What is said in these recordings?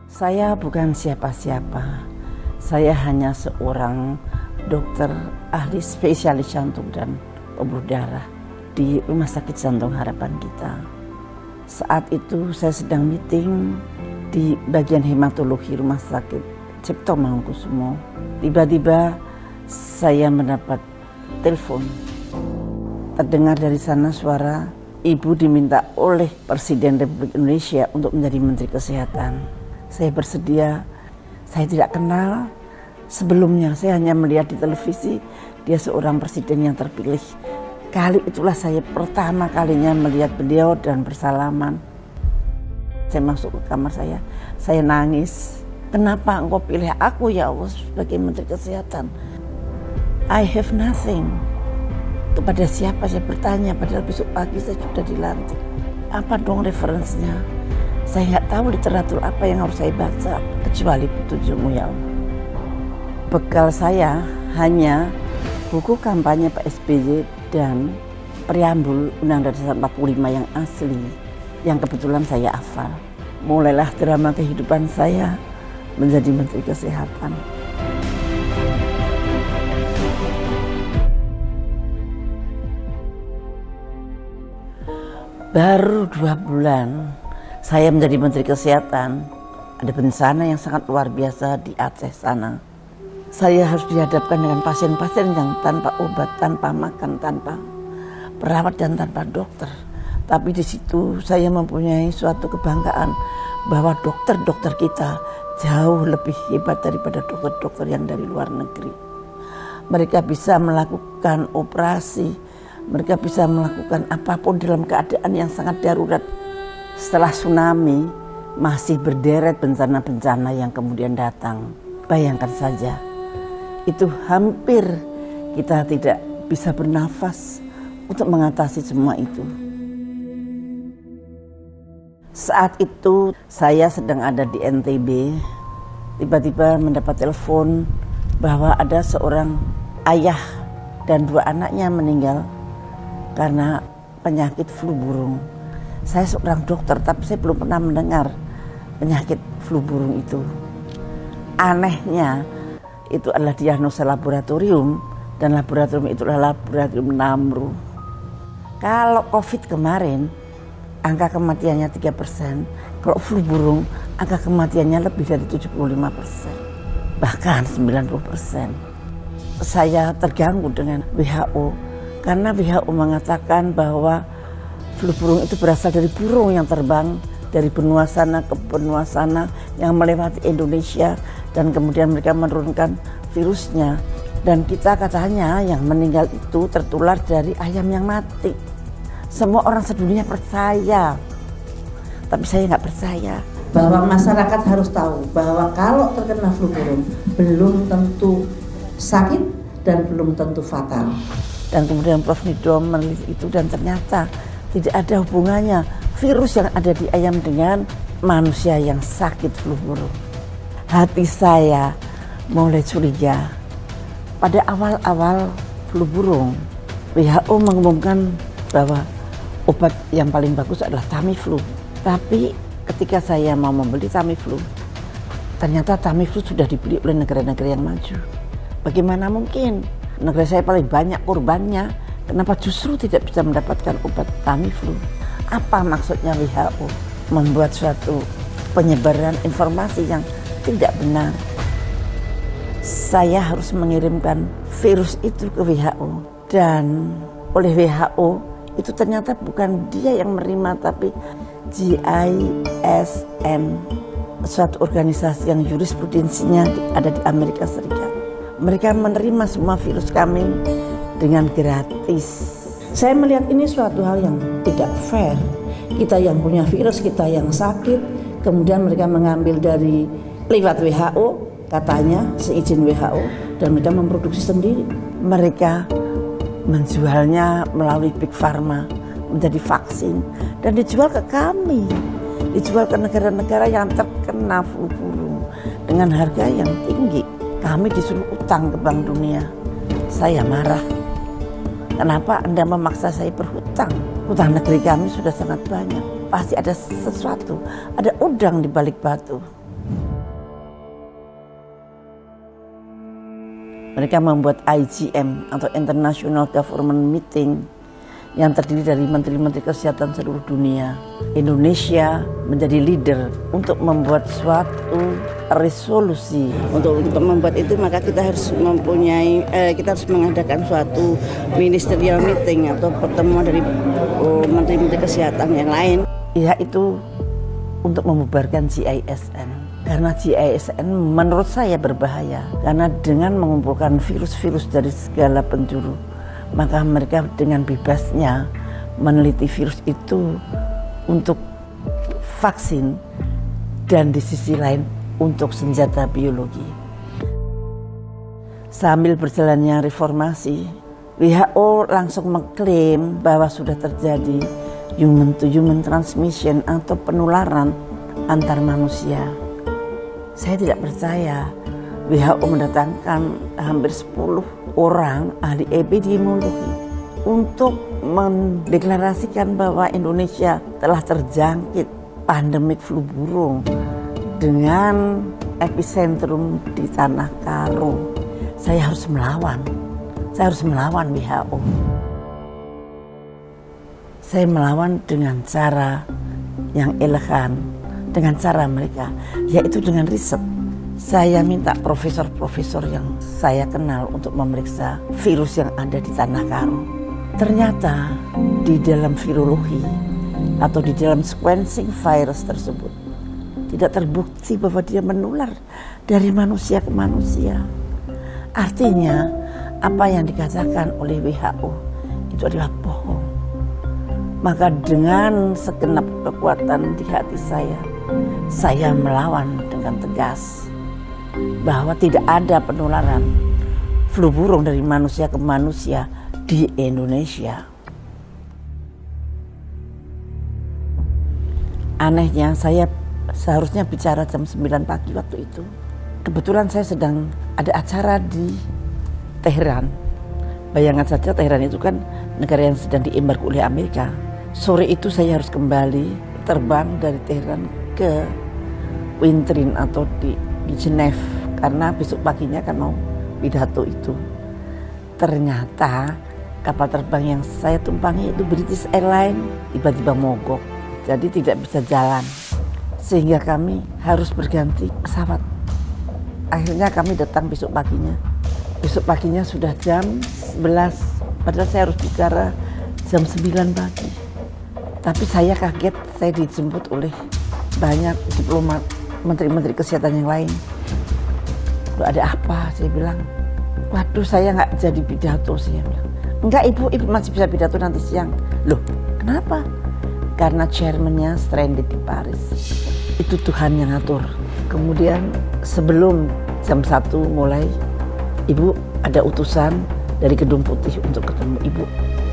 Saya bukan siapa-siapa. Saya hanya seorang dokter ahli spesialis jantung dan pembuluh darah di Rumah Sakit Jantung Harapan Kita. Saat itu saya sedang meeting di bagian hematologi Rumah Sakit Cipto Mangunkusumo. Tiba-tiba saya mendapat telepon. Terdengar dari sana suara, Ibu diminta oleh Presiden Republik Indonesia untuk menjadi Menteri Kesehatan. Saya bersedia. Saya tidak kenal sebelumnya. Saya hanya melihat di televisi dia seorang presiden yang terpilih. Kali itulah saya pertama kalinya melihat beliau dan bersalaman. Saya masuk ke kamar saya nangis. Kenapa engkau pilih aku ya Allah sebagai Menteri Kesehatan? I have nothing. Kepada siapa saya bertanya, padahal besok pagi saya sudah dilantik. Apa dong referensinya? Saya nggak tahu literatur apa yang harus saya baca, kecuali petunjukmu ya Allah. Bekal saya hanya buku kampanye Pak SBY dan preambul Undang-Undang Dasar 45 yang asli, yang kebetulan saya hafal. Mulailah drama kehidupan saya menjadi Menteri Kesehatan. Baru 2 bulan saya menjadi Menteri Kesehatan, ada bencana yang sangat luar biasa di Aceh sana. Saya harus dihadapkan dengan pasien-pasien yang tanpa obat, tanpa makan, tanpa perawat dan tanpa dokter. Tapi di situ saya mempunyai suatu kebanggaan bahwa dokter-dokter kita jauh lebih hebat daripada dokter-dokter yang dari luar negeri. Mereka bisa melakukan operasi, mereka bisa melakukan apapun dalam keadaan yang sangat darurat. Setelah tsunami, masih berderet bencana-bencana yang kemudian datang. Bayangkan saja, itu hampir kita tidak bisa bernafas untuk mengatasi semua itu. Saat itu saya sedang ada di NTB, tiba-tiba mendapat telepon bahwa ada seorang ayah dan 2 anaknya meninggal karena penyakit flu burung. Saya seorang dokter, tapi saya belum pernah mendengar penyakit flu burung itu. Anehnya, itu adalah diagnosa laboratorium, dan laboratorium itu adalah laboratorium Namru. Kalau COVID kemarin, angka kematiannya 3%. Kalau flu burung, angka kematiannya lebih dari 75%. Bahkan 90%. Saya terganggu dengan WHO, karena WHO mengatakan bahwa flu burung itu berasal dari burung yang terbang dari benua sana ke benua sana yang melewati Indonesia dan kemudian mereka menurunkan virusnya. Dan kita katanya yang meninggal itu tertular dari ayam yang mati. Semua orang sedunia percaya, tapi saya nggak percaya. Bahwa masyarakat harus tahu bahwa kalau terkena flu burung belum tentu sakit dan belum tentu fatal. Dan kemudian Prof. Nidom meneliti itu dan ternyata tidak ada hubungannya virus yang ada di ayam dengan manusia yang sakit flu burung. Hati saya mulai curiga. Pada awal-awal flu burung, WHO mengumumkan bahwa obat yang paling bagus adalah Tamiflu. Tapi ketika saya mau membeli Tamiflu, ternyata Tamiflu sudah dibeli oleh negara-negara yang maju. Bagaimana mungkin? Negara saya paling banyak korbannya. Kenapa justru tidak bisa mendapatkan obat Tamiflu? Apa maksudnya WHO membuat suatu penyebaran informasi yang tidak benar? Saya harus mengirimkan virus itu ke WHO. Dan oleh WHO itu ternyata bukan dia yang menerima, tapi GISM, suatu organisasi yang jurisprudensinya ada di Amerika Serikat. Mereka menerima semua virus kami dengan gratis. Saya melihat ini suatu hal yang tidak fair. Kita yang punya virus, kita yang sakit, kemudian mereka mengambil dari lewat WHO, katanya seizin WHO, dan mereka memproduksi sendiri. Mereka menjualnya melalui Big Pharma menjadi vaksin dan dijual ke kami, dijual ke negara-negara yang terkena flu burung dengan harga yang tinggi. Kami disuruh utang ke Bank Dunia. Saya marah. Kenapa Anda memaksa saya berhutang? Hutang negeri kami sudah sangat banyak. Pasti ada sesuatu, ada udang di balik batu. Mereka membuat IGM atau International Government Meeting yang terdiri dari menteri-menteri kesehatan seluruh dunia. Indonesia menjadi leader untuk membuat suatu resolusi. Untuk membuat itu maka kita harus mengadakan suatu ministerial meeting atau pertemuan dari menteri-menteri kesehatan yang lain. Yaitu untuk membubarkan GISN. Karena GISN menurut saya berbahaya. Karena dengan mengumpulkan virus-virus dari segala penjuru, maka mereka dengan bebasnya meneliti virus itu untuk vaksin dan di sisi lain untuk senjata biologi. Sambil berjalannya reformasi, WHO langsung mengklaim bahwa sudah terjadi human to human transmission atau penularan antar manusia. Saya tidak percaya. WHO mendatangkan hampir 10 orang ahli epidemiologi untuk mendeklarasikan bahwa Indonesia telah terjangkit pandemik flu burung dengan epicentrum di Tanah Karo. Saya harus melawan WHO. Saya melawan dengan cara yang elegan, dengan cara mereka, yaitu dengan riset. Saya minta profesor-profesor yang saya kenal untuk memeriksa virus yang ada di Tanah Karo. Ternyata di dalam virologi atau di dalam sequencing virus tersebut tidak terbukti bahwa dia menular dari manusia ke manusia. Artinya apa yang dikatakan oleh WHO itu adalah bohong. Maka dengan segenap kekuatan di hati saya melawan dengan tegas bahwa tidak ada penularan flu burung dari manusia ke manusia di Indonesia. Anehnya saya seharusnya bicara jam 9 pagi waktu itu. Kebetulan saya sedang ada acara di Teheran. Bayangkan saja Teheran itu kan negara yang sedang diembargo oleh Amerika. Sore itu saya harus kembali terbang dari Teheran ke Wintrin atau di Genève karena besok paginya kan mau pidato itu. Ternyata kapal terbang yang saya tumpangi itu British Airlines tiba-tiba mogok, jadi tidak bisa jalan sehingga kami harus berganti pesawat. Akhirnya kami datang besok paginya sudah jam 11, padahal saya harus bicara jam 9 pagi. Tapi saya kaget, saya dijemput oleh banyak diplomat, menteri-menteri kesehatan yang lain. Loh, ada apa? Saya bilang, waduh saya nggak jadi pidato. Saya bilang, enggak ibu masih bisa pidato nanti siang. Loh kenapa? Karena chairman-nya stranded di Paris. Itu Tuhan yang ngatur. Kemudian sebelum jam 1 mulai, ibu ada utusan dari Gedung Putih untuk ketemu ibu.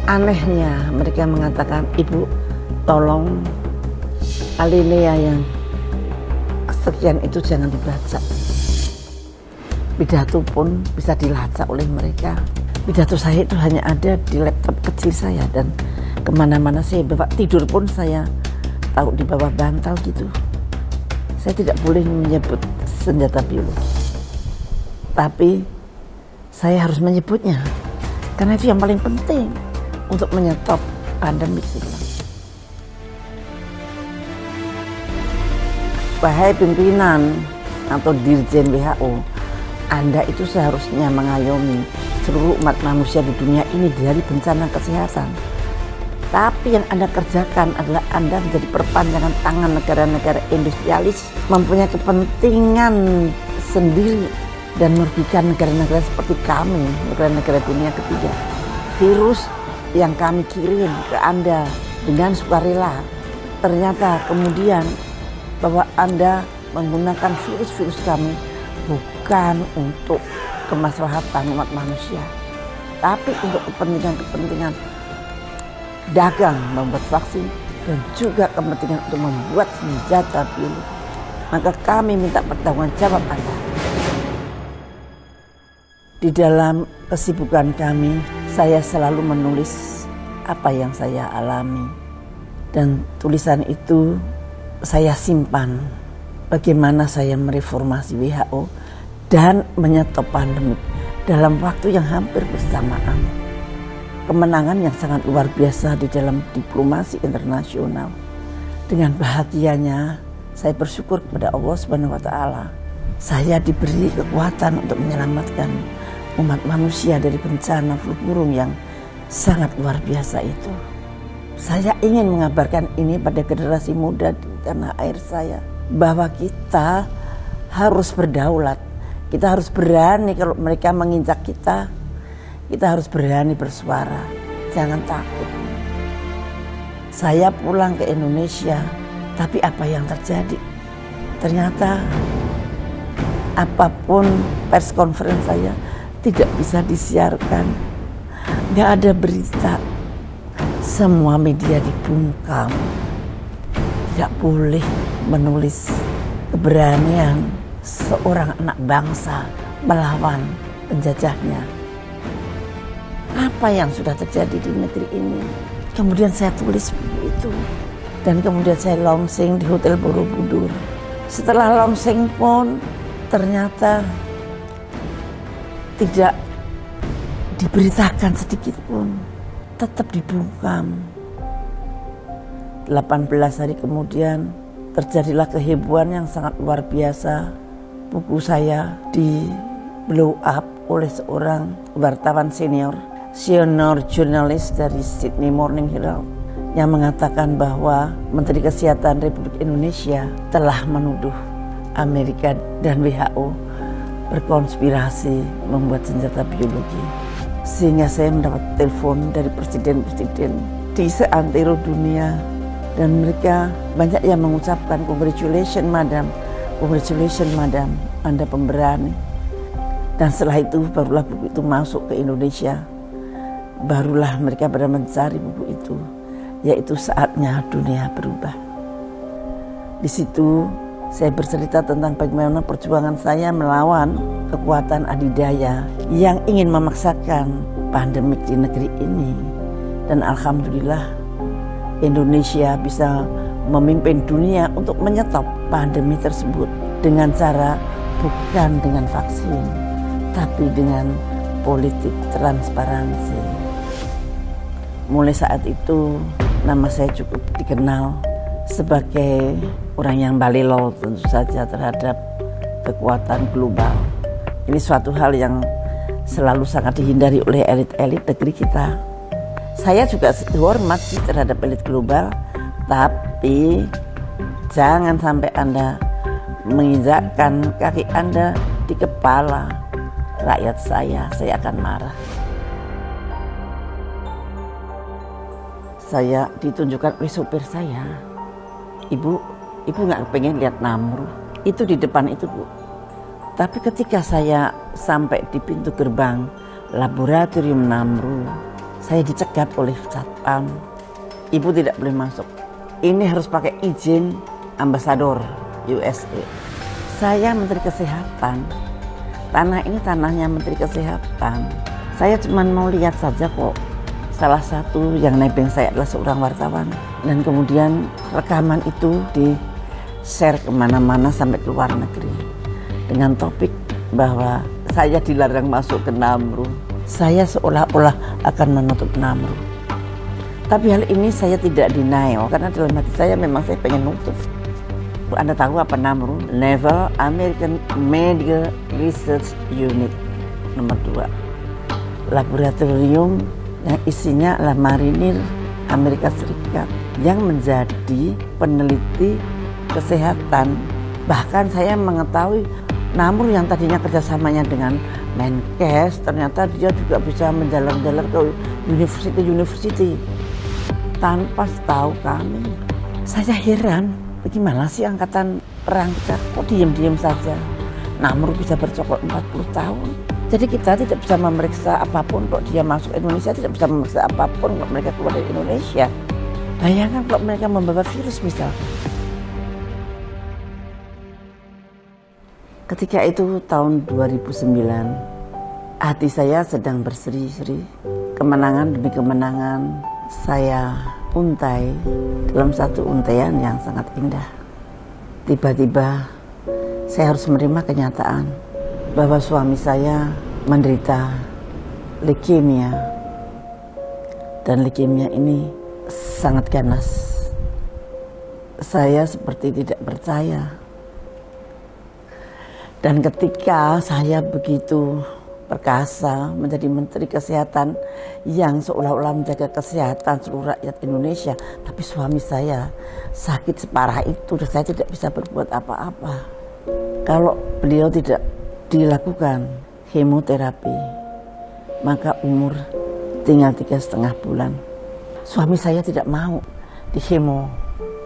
Anehnya mereka mengatakan, ibu tolong alinea yang sekian itu jangan dibaca. Pidato pun bisa dilacak oleh mereka. Pidato saya itu hanya ada di laptop kecil saya dan kemana-mana saya bawa. Tidur pun saya taruh di bawah bantal gitu. Saya tidak boleh menyebut senjata biologi. Tapi saya harus menyebutnya karena itu yang paling penting untuk menyetop pandemi. Wahai pimpinan atau dirjen WHO, Anda itu seharusnya mengayomi seluruh umat manusia di dunia ini dari bencana kesehatan. Tapi yang Anda kerjakan adalah Anda menjadi perpanjangan tangan negara-negara industrialis, mempunyai kepentingan sendiri dan merugikan negara-negara seperti kami, negara-negara dunia ketiga. Virus yang kami kirim ke Anda dengan sukarela, ternyata kemudian bahwa Anda menggunakan virus-virus kami bukan untuk kemaslahatan umat manusia, tapi untuk kepentingan-kepentingan dagang, membuat vaksin, dan juga kepentingan untuk membuat senjata biologi. Maka kami minta pertanggungan-jawab Anda. Di dalam kesibukan kami, saya selalu menulis apa yang saya alami. Dan tulisan itu saya simpan bagaimana saya mereformasi WHO dan menyetop pandemik dalam waktu yang hampir bersamaan. Kemenangan yang sangat luar biasa di dalam diplomasi internasional. Dengan bahagianya, saya bersyukur kepada Allah Subhanahu wa Ta'ala. Saya diberi kekuatan untuk menyelamatkan umat manusia dari bencana flu burung yang sangat luar biasa itu. Saya ingin mengabarkan ini pada generasi muda di tanah air saya, bahwa kita harus berdaulat. Kita harus berani kalau mereka menginjak kita. Kita harus berani bersuara. Jangan takut. Saya pulang ke Indonesia, tapi apa yang terjadi? Ternyata apapun pers conference saya tidak bisa disiarkan. Nggak ada berita. Semua media dibungkam. Tidak boleh menulis keberanian seorang anak bangsa melawan penjajahnya. Apa yang sudah terjadi di negeri ini? Kemudian saya tulis buku itu. Dan kemudian saya launching di Hotel Borobudur. Setelah launching pun ternyata tidak diberitakan sedikit pun. Tetap dibungkam. 18 hari kemudian terjadilah kehebohan yang sangat luar biasa. Buku saya di blow up oleh seorang wartawan senior jurnalis dari Sydney Morning Herald yang mengatakan bahwa Menteri Kesehatan Republik Indonesia telah menuduh Amerika dan WHO berkonspirasi membuat senjata biologi. Sehingga saya mendapat telepon dari presiden-presiden di seantero dunia dan mereka banyak yang mengucapkan congratulations madam, Anda pemberani. Dan setelah itu barulah buku itu masuk ke Indonesia. Barulah mereka pada mencari buku itu, yaitu Saatnya Dunia Berubah. Di situ saya bercerita tentang bagaimana perjuangan saya melawan kekuatan adidaya yang ingin memaksakan pandemik di negeri ini. Dan alhamdulillah Indonesia bisa memimpin dunia untuk menyetop pandemi tersebut dengan cara bukan dengan vaksin, tapi dengan politik transparansi. Mulai saat itu nama saya cukup dikenal sebagai orang yang balelo tentu saja terhadap kekuatan global. Ini suatu hal yang selalu sangat dihindari oleh elit-elit negeri kita. Saya juga hormat sih terhadap elit global, tapi jangan sampai Anda menginjakkan kaki Anda di kepala rakyat saya akan marah. Saya ditunjukkan oleh sopir saya, ibu nggak pengen lihat Namru, itu di depan itu Bu. Tapi ketika saya sampai di pintu gerbang laboratorium Namru, saya dicegat oleh satpam. Ibu tidak boleh masuk. Ini harus pakai izin ambasador USA. Saya Menteri Kesehatan. Tanah ini tanahnya Menteri Kesehatan. Saya cuma mau lihat saja kok. Salah satu yang nebeng saya adalah seorang wartawan. Dan kemudian rekaman itu di-share kemana-mana sampai ke luar negeri. Dengan topik bahwa saya dilarang masuk ke Namru. Saya seolah-olah akan menutup Namru. Tapi hal ini saya tidak denial. Karena dalam hati saya memang saya pengen nutup. Anda tahu apa Namru? Naval American Medical Research Unit nomor 2. Laboratorium yang isinya adalah marinir Amerika Serikat yang menjadi peneliti kesehatan. Bahkan saya mengetahui Namru yang tadinya kerjasamanya dengan Menkes, ternyata dia juga bisa menjalar-jalar ke university tanpa tahu kami. Saya heran, bagaimana sih angkatan perang kita kok diam-diam saja. Namru bisa bercokol 40 tahun. Jadi kita tidak bisa memeriksa apapun kok dia masuk Indonesia, tidak bisa memeriksa apapun kok mereka keluar dari Indonesia. Bayangkan kalau mereka membawa virus misalkan. Ketika itu tahun 2009, hati saya sedang berseri-seri. Kemenangan demi kemenangan saya untai dalam satu untaian yang sangat indah. Tiba-tiba saya harus menerima kenyataan bahwa suami saya menderita leukemia, dan leukemia ini sangat ganas. Saya seperti tidak percaya. Dan ketika saya begitu perkasa menjadi Menteri Kesehatan yang seolah-olah menjaga kesehatan seluruh rakyat Indonesia, tapi suami saya sakit separah itu dan saya tidak bisa berbuat apa-apa. Kalau beliau tidak dilakukan kemoterapi, maka umur tinggal 3,5 bulan. Suami saya tidak mau di kemo.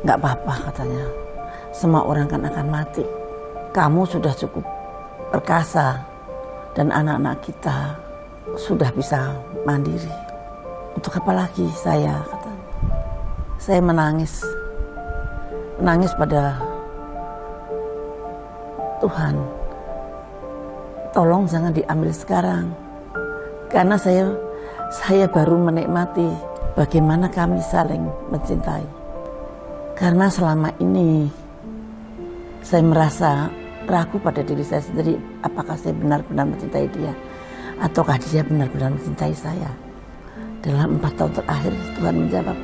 Nggak apa-apa katanya, semua orang kan akan mati. Kamu sudah cukup perkasa dan anak-anak kita sudah bisa mandiri. Untuk apa lagi saya, katanya. Saya menangis pada Tuhan. Tolong jangan diambil sekarang, karena saya baru menikmati bagaimana kami saling mencintai. Karena selama ini saya merasa ragu pada diri saya sendiri, apakah saya benar-benar mencintai dia ataukah dia benar-benar mencintai saya. Dalam 4 tahun terakhir Tuhan menjawab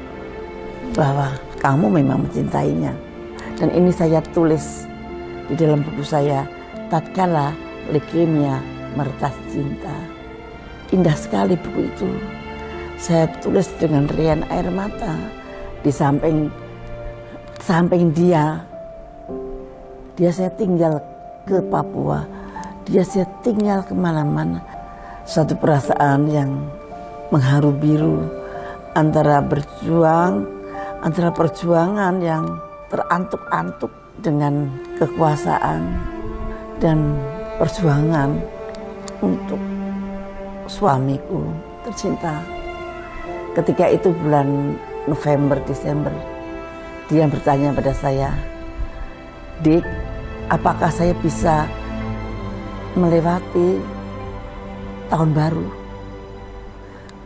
bahwa kamu memang mencintainya. Dan ini saya tulis di dalam buku saya, Tatkala Leukemia Meretas Cinta. Indah sekali buku itu. Saya tulis dengan rian air mata. Di samping dia saya tinggal ke Papua, saya tinggal kemana-mana. Satu perasaan yang mengharu biru antara perjuangan yang terantuk-antuk dengan kekuasaan dan perjuangan untuk suamiku tercinta. Ketika itu bulan November, Desember, dia bertanya pada saya, "Dik, apakah saya bisa melewati tahun baru?"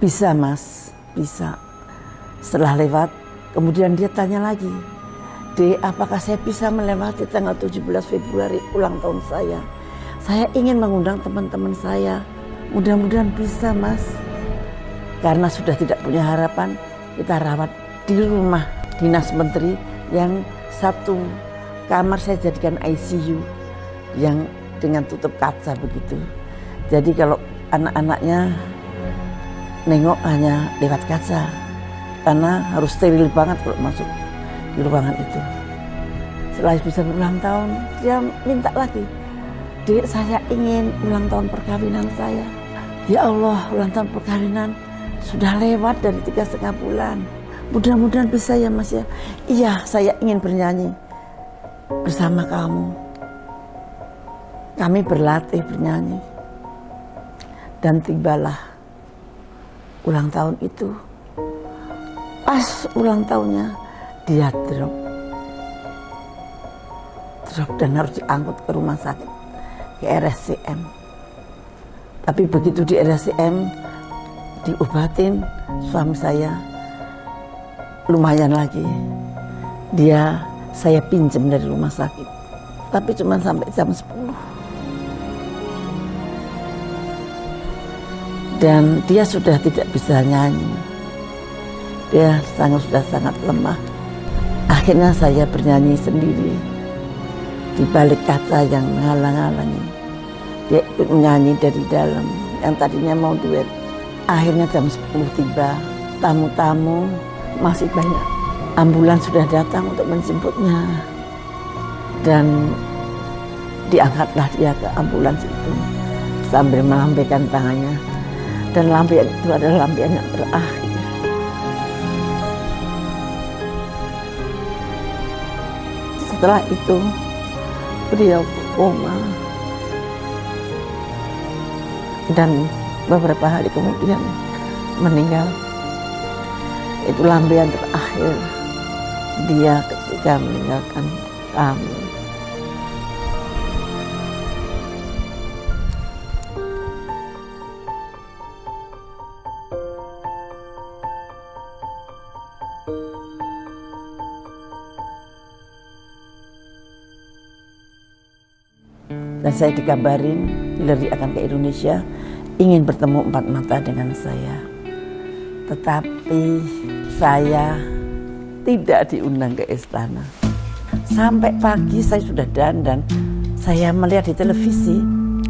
"Bisa, Mas, bisa." Setelah lewat, kemudian dia tanya lagi, "Dik, apakah saya bisa melewati tanggal 17 Februari ulang tahun saya? Saya ingin mengundang teman-teman saya." "Mudah-mudahan bisa, Mas." Karena sudah tidak punya harapan, kita rawat di rumah dinas menteri yang satu kamar saya jadikan ICU yang dengan tutup kaca begitu. Jadi kalau anak-anaknya nengok hanya lewat kaca, karena harus steril banget kalau masuk di ruangan itu. Setelah bisa berulang tahun, dia minta lagi, "Dek, saya ingin ulang tahun perkawinan saya." "Ya Allah, ulang tahun perkawinan sudah lewat dari 3,5 bulan. Mudah-mudahan bisa ya, Mas ya." "Iya, saya ingin bernyanyi bersama kamu." Kami berlatih bernyanyi. Dan tibalah ulang tahun itu. Pas ulang tahunnya, dia drop dan harus diangkut ke rumah sakit, ke RSCM. Tapi begitu di RSCM diobatin, suami saya lumayan lagi. Saya pinjam dari rumah sakit, tapi cuma sampai jam 10. Dan dia sudah tidak bisa nyanyi. Dia sudah sangat lemah. Akhirnya saya bernyanyi sendiri di balik kaca yang menghalang-halangi. Dia ikut menyanyi dari dalam, yang tadinya mau duet. Akhirnya jam 10 tiba, tamu-tamu masih banyak. Ambulans sudah datang untuk menjemputnya. Dan diangkatlah dia ke ambulans itu sambil melambaikan tangannya. Dan lambaian itu adalah lambaian yang terakhir. Setelah itu beliau koma. Dan beberapa hari kemudian meninggal. Itu lambaian terakhir dia ketika meninggalkan kami. Dan saya dikabarin Hillary akan ke Indonesia, ingin bertemu empat mata dengan saya. Tetapi saya tidak diundang ke istana. Sampai pagi saya sudah dandan. Saya melihat di televisi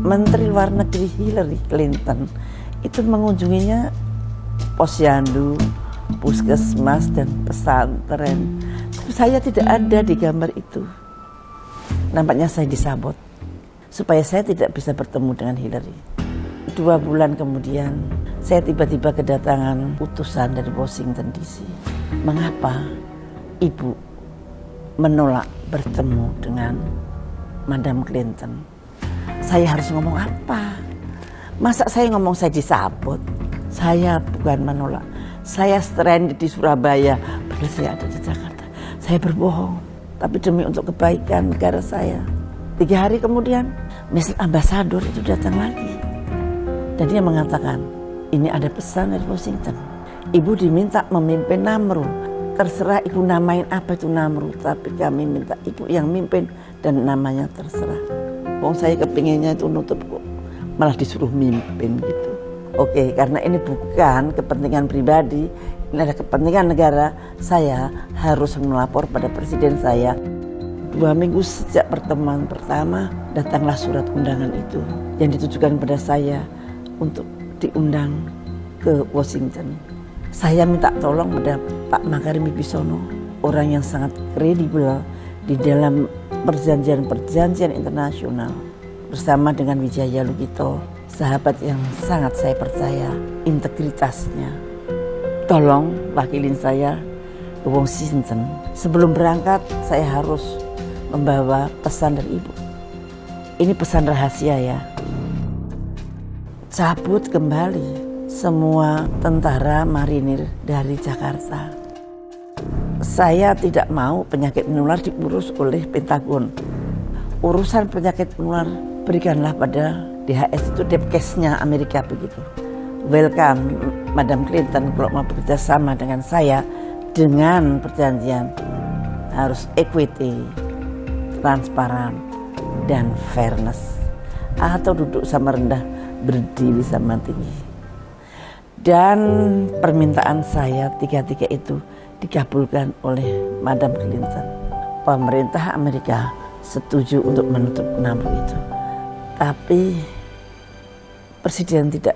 Menteri Luar Negeri Hillary Clinton itu mengunjunginya posyandu, puskesmas dan pesantren. Tapi saya tidak ada di gambar itu. Nampaknya saya disabot supaya saya tidak bisa bertemu dengan Hillary. 2 bulan kemudian saya tiba-tiba kedatangan utusan dari Washington DC. Mengapa Ibu menolak bertemu dengan Madam Clinton? Saya harus ngomong apa? Masa saya ngomong saya disabot? Saya bukan menolak. Saya stranded di Surabaya, padahal saya ada di Jakarta. Saya berbohong, tapi demi untuk kebaikan negara saya. 3 hari kemudian, Mr. Ambassador itu datang lagi. Dan dia mengatakan, ini ada pesan dari Washington. Ibu diminta memimpin Namru. Terserah ibu namain apa itu Namru, tapi kami minta ibu yang mimpin dan namanya terserah. Wong saya kepinginnya itu nutup kok, malah disuruh mimpin gitu. Oke, karena ini bukan kepentingan pribadi, ini ada kepentingan negara. Saya harus melapor pada presiden saya. 2 minggu sejak pertemuan pertama, datanglah surat undangan itu yang ditujukan pada saya untuk diundang ke Washington. Saya minta tolong pada Pak Makarim Wibisono, orang yang sangat kredibel di dalam perjanjian-perjanjian internasional, bersama dengan Wijaya Lugito, sahabat yang sangat saya percaya integritasnya. Tolong wakilin saya ke Washington. Sebelum berangkat saya harus membawa pesan dari ibu. Ini pesan rahasia ya. Cabut kembali semua tentara marinir dari Jakarta. Saya tidak mau penyakit menular diurus oleh Pentagon. Urusan penyakit menular berikanlah pada DHS, itu Depkesnya Amerika begitu. Welcome Madam Clinton kalau mau bekerja sama dengan saya dengan perjanjian harus equity, transparan, dan fairness. Atau duduk sama rendah, berdiri sama tinggi. Dan permintaan saya 3 itu dikabulkan oleh Madam Clinton. Pemerintah Amerika setuju untuk menutup Namru itu. Tapi Presiden tidak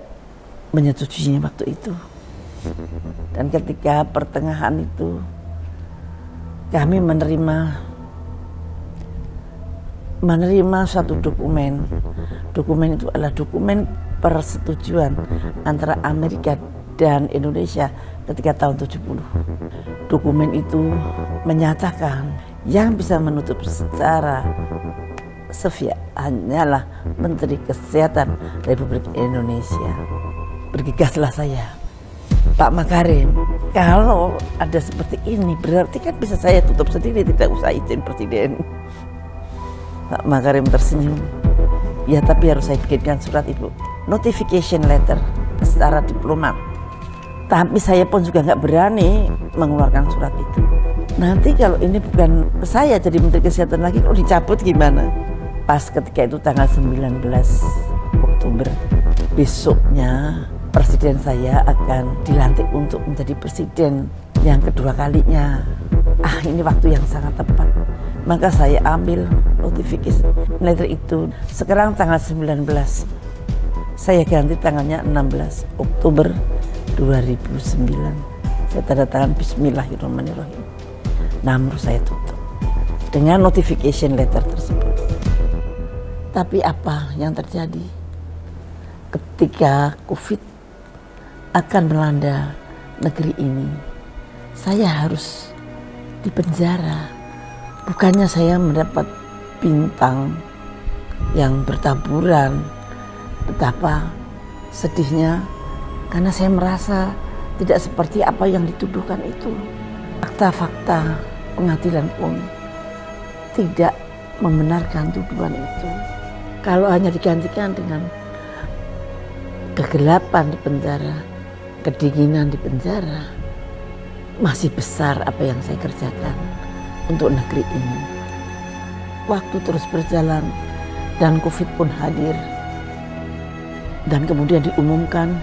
menyetujuinya waktu itu. Dan ketika pertengahan itu kami menerima suatu dokumen. Dokumen itu adalah dokumen persetujuan antara Amerika dan Indonesia ketika tahun 70. Dokumen itu menyatakan yang bisa menutup secara sepihak hanyalah Menteri Kesehatan Republik Indonesia. Bergegaslah saya, Pak Makarim, kalau ada seperti ini berarti kan bisa saya tutup sendiri, tidak usah izin Presiden. Pak Makarim tersenyum. Ya tapi harus saya bikinkan surat Ibu, notification letter secara diplomat. Tapi saya pun juga nggak berani mengeluarkan surat itu. Nanti kalau ini bukan saya jadi Menteri Kesehatan lagi, kalau dicabut gimana? Pas ketika itu tanggal 19 Oktober, besoknya Presiden saya akan dilantik untuk menjadi Presiden yang kedua kalinya. Ini waktu yang sangat tepat. Maka saya ambil notifikasi letter itu. Sekarang tanggal 19. Saya ganti tanggalnya 16 Oktober 2009. Saya tanda tangan Bismillahirrahmanirrahim. Namru saya tutup dengan notification letter tersebut. Tapi apa yang terjadi ketika COVID akan melanda negeri ini? Saya harus dipenjara. Bukannya saya mendapat bintang yang bertaburan, betapa sedihnya karena saya merasa tidak seperti apa yang dituduhkan itu. Fakta-fakta pengadilan pun tidak membenarkan tuduhan itu. Kalau hanya digantikan dengan kegelapan di penjara, kedinginan di penjara, masih besar apa yang saya kerjakan untuk negeri ini. Waktu terus berjalan, Dan COVID pun hadir. Dan kemudian diumumkan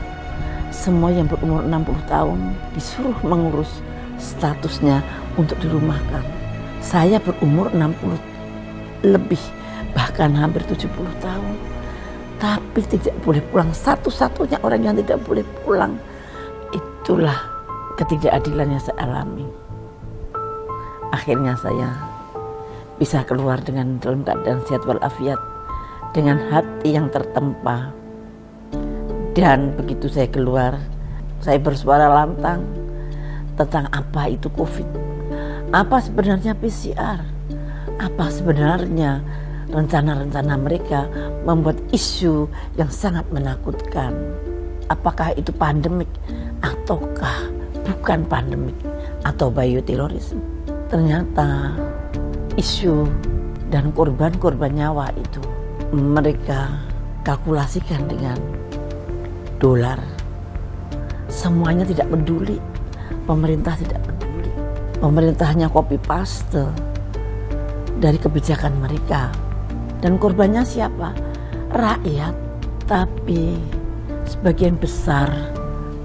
semua yang berumur 60 tahun disuruh mengurus statusnya untuk dirumahkan. Saya berumur 60 lebih, bahkan hampir 70 tahun. Tapi tidak boleh pulang, satu-satunya orang yang tidak boleh pulang. Itulah ketidakadilan yang saya alami. Akhirnya saya bisa keluar dengan dalam keadaan sehat walafiat, dengan hati yang tertempa. Dan begitu saya keluar, saya bersuara lantang tentang apa itu COVID, apa sebenarnya PCR, apa sebenarnya rencana-rencana mereka membuat isu yang sangat menakutkan. Apakah itu pandemik ataukah bukan pandemik atau bioterorisme. Ternyata isu dan korban-korban nyawa itu mereka kalkulasikan dengan dolar. Semuanya tidak peduli, pemerintah tidak peduli. Pemerintah hanya copy paste dari kebijakan mereka. Dan korbannya siapa? Rakyat. Tapi sebagian besar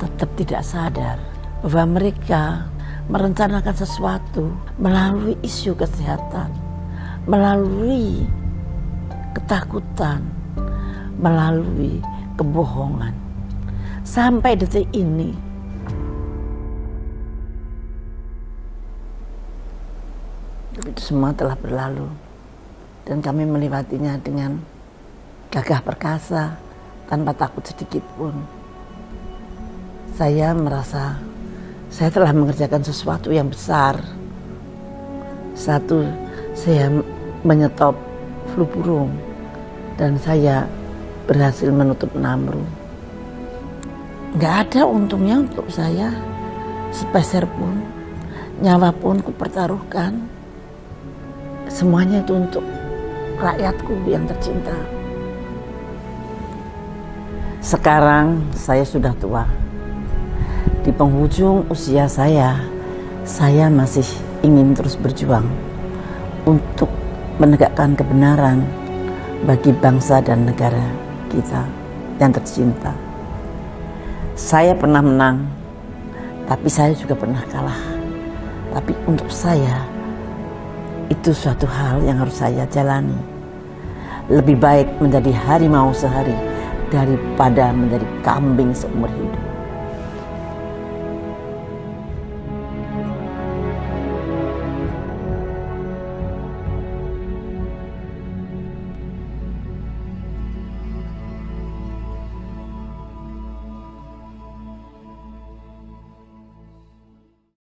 tetap tidak sadar bahwa mereka merencanakan sesuatu melalui isu kesehatan, melalui ketakutan, melalui kebohongan. Sampai detik ini itu semua telah berlalu dan kami melewatinya dengan gagah perkasa tanpa takut sedikit pun. Saya merasa saya telah mengerjakan sesuatu yang besar. Satu, saya menyetop flu burung dan saya berhasil menutup Namru. Nggak ada untungnya untuk saya sepeser pun, nyawa pun kupertaruhkan. Semuanya itu untuk rakyatku yang tercinta. Sekarang saya sudah tua. Di penghujung usia saya masih ingin terus berjuang untuk menegakkan kebenaran bagi bangsa dan negara kita yang tercinta. Saya pernah menang, tapi saya juga pernah kalah. Tapi untuk saya, itu suatu hal yang harus saya jalani. Lebih baik menjadi harimau sehari daripada menjadi kambing seumur hidup.